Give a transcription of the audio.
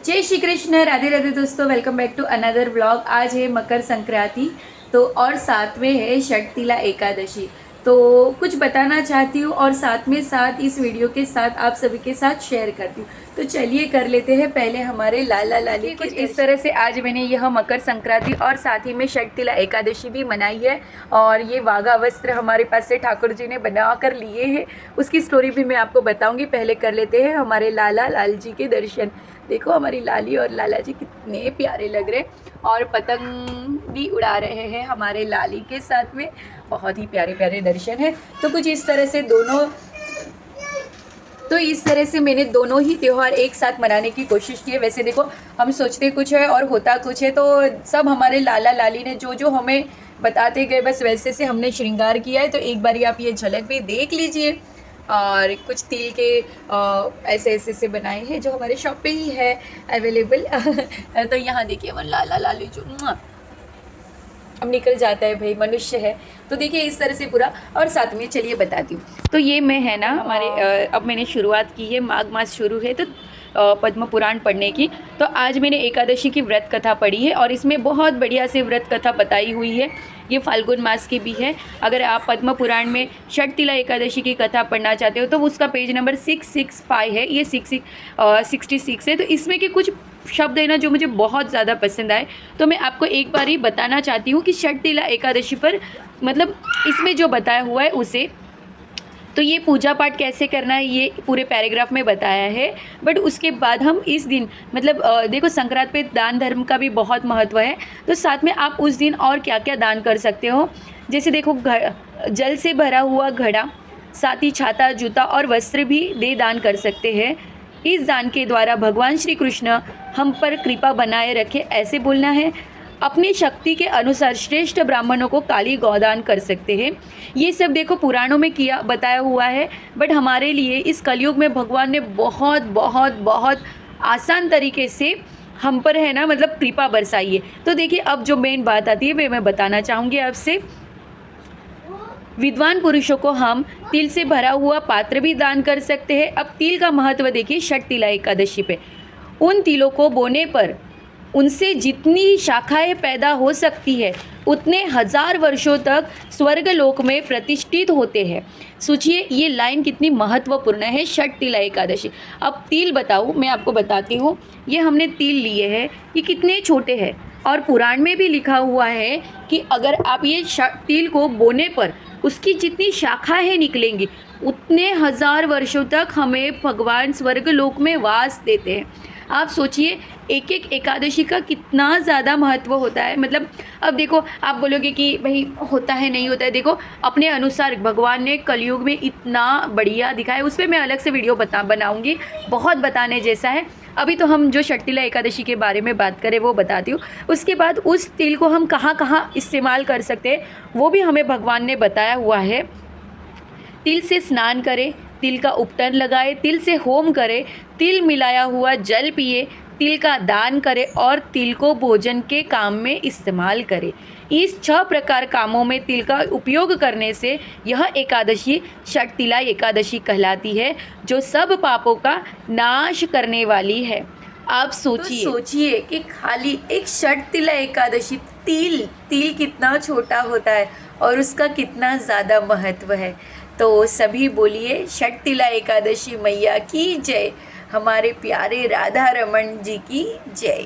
जय श्री कृष्ण, राधे राधे दोस्तों। Welcome back to another vlog. आज है मकर संक्रांति तो और साथ में है षटतिला एकादशी। तो कुछ बताना चाहती हूँ और साथ में साथ इस वीडियो के साथ आप सभी के साथ शेयर करती हूँ। तो चलिए कर लेते हैं पहले हमारे लाला लाली कुछ इस तरह से। आज मैंने यह मकर संक्रांति और साथ ही में षटतिला एकादशी भी मनाई है और ये वाघा वस्त्र हमारे पास से ठाकुर जी ने बना कर लिए हैं। उसकी स्टोरी भी मैं आपको बताऊंगी। पहले कर लेते हैं हमारे लाला लाल जी के दर्शन। देखो हमारी लाली और लाला जी कितने प्यारे लग रहे और पतंग भी उड़ा रहे हैं हमारे लाली के साथ में। बहुत ही प्यारे प्यारे दर्शन है। तो कुछ इस तरह से मैंने दोनों ही त्यौहार एक साथ मनाने की कोशिश की है। वैसे देखो हम सोचते कुछ है और होता कुछ है, तो सब हमारे लाला लाली ने जो जो हमें बताते गए बस वैसे से हमने श्रृंगार किया है। तो एक बारी आप ये झलक भी देख लीजिए। और कुछ तिल के ऐसे ऐसे से बनाए हैं जो हमारे शॉप पे ही है अवेलेबल। तो यहाँ देखिए हमारे लाला लाली जो अब निकल जाता है, भाई मनुष्य है। तो देखिए इस तरह से पूरा। और साथ में चलिए बताती हूँ। तो ये मैं है ना हमारे अब मैंने शुरुआत की है, माघ मास शुरू है तो पद्म पुराण पढ़ने की। तो आज मैंने एकादशी की व्रत कथा पढ़ी है और इसमें बहुत बढ़िया से व्रत कथा बताई हुई है। ये फाल्गुन मास की भी है। अगर आप पद्म पुराण में षटतिला एकादशी की कथा पढ़ना चाहते हो तो उसका पेज नंबर 665 है। ये 66 है। तो इसमें के कुछ शब्द है ना जो मुझे बहुत ज़्यादा पसंद आए, तो मैं आपको एक बार ही बताना चाहती हूँ कि षटतिला एकादशी पर मतलब इसमें जो बताया हुआ है उसे। तो ये पूजा पाठ कैसे करना है ये पूरे पैराग्राफ में बताया है। बट उसके बाद हम इस दिन मतलब देखो संक्रांति पे दान धर्म का भी बहुत महत्व है। तो साथ में आप उस दिन और क्या क्या दान कर सकते हो, जैसे देखो जल से भरा हुआ घड़ा, साथ ही छाता, जूता और वस्त्र भी दे दान कर सकते हैं। इस दान के द्वारा भगवान श्री कृष्ण हम पर कृपा बनाए रखे ऐसे बोलना है। अपनी शक्ति के अनुसार श्रेष्ठ ब्राह्मणों को काली गौदान कर सकते हैं। ये सब देखो पुराणों में किया बताया हुआ है। बट हमारे लिए इस कलयुग में भगवान ने बहुत बहुत बहुत आसान तरीके से हम पर है ना मतलब कृपा बरसाई है। तो देखिए अब जो मेन बात आती है वे मैं बताना चाहूँगी आपसे। विद्वान पुरुषों को हम तिल से भरा हुआ पात्र भी दान कर सकते हैं। अब तिल का महत्व देखिए षटतिला एकादशी पे। उन तिलों को बोने पर उनसे जितनी शाखाएं पैदा हो सकती है उतने हजार वर्षों तक स्वर्गलोक में प्रतिष्ठित होते हैं। सोचिए ये लाइन कितनी महत्वपूर्ण है षटतिला एकादशी। अब तिल बताओ, मैं आपको बताती हूँ। ये हमने तिल लिए हैं, ये कितने छोटे हैं और पुराण में भी लिखा हुआ है कि अगर आप ये तिल को बोने पर उसकी जितनी शाखाएं निकलेंगी उतने हजार वर्षों तक हमें भगवान स्वर्गलोक में वास देते हैं। आप सोचिए एक एक एकादशी का कितना ज़्यादा महत्व होता है। मतलब अब देखो आप बोलोगे कि भाई होता है नहीं होता है, देखो अपने अनुसार भगवान ने कलयुग में इतना बढ़िया दिखाया। उस पर मैं अलग से वीडियो बनाऊंगी, बहुत बताने जैसा है। अभी तो हम जो षटतिला एकादशी के बारे में बात करें वो बताती हूँ। उसके बाद उस तिल को हम कहाँ कहाँ इस्तेमाल कर सकते हैं वो भी हमें भगवान ने बताया हुआ है। तिल से स्नान करें, तिल का उपटन लगाए, तिल से होम करें, तिल मिलाया हुआ जल पिए, तिल का दान करें और तिल को भोजन के काम में इस्तेमाल करें। इस 6 प्रकार कामों में तिल का उपयोग करने से यह एकादशी षटतिला एकादशी कहलाती है, जो सब पापों का नाश करने वाली है। आप सोचिए कि खाली एक षटतिला एकादशी तिल कितना छोटा होता है और उसका कितना ज़्यादा महत्व है। तो सभी बोलिए षटतिला एकादशी मैया की जय, हमारे प्यारे राधा रमन जी की जय।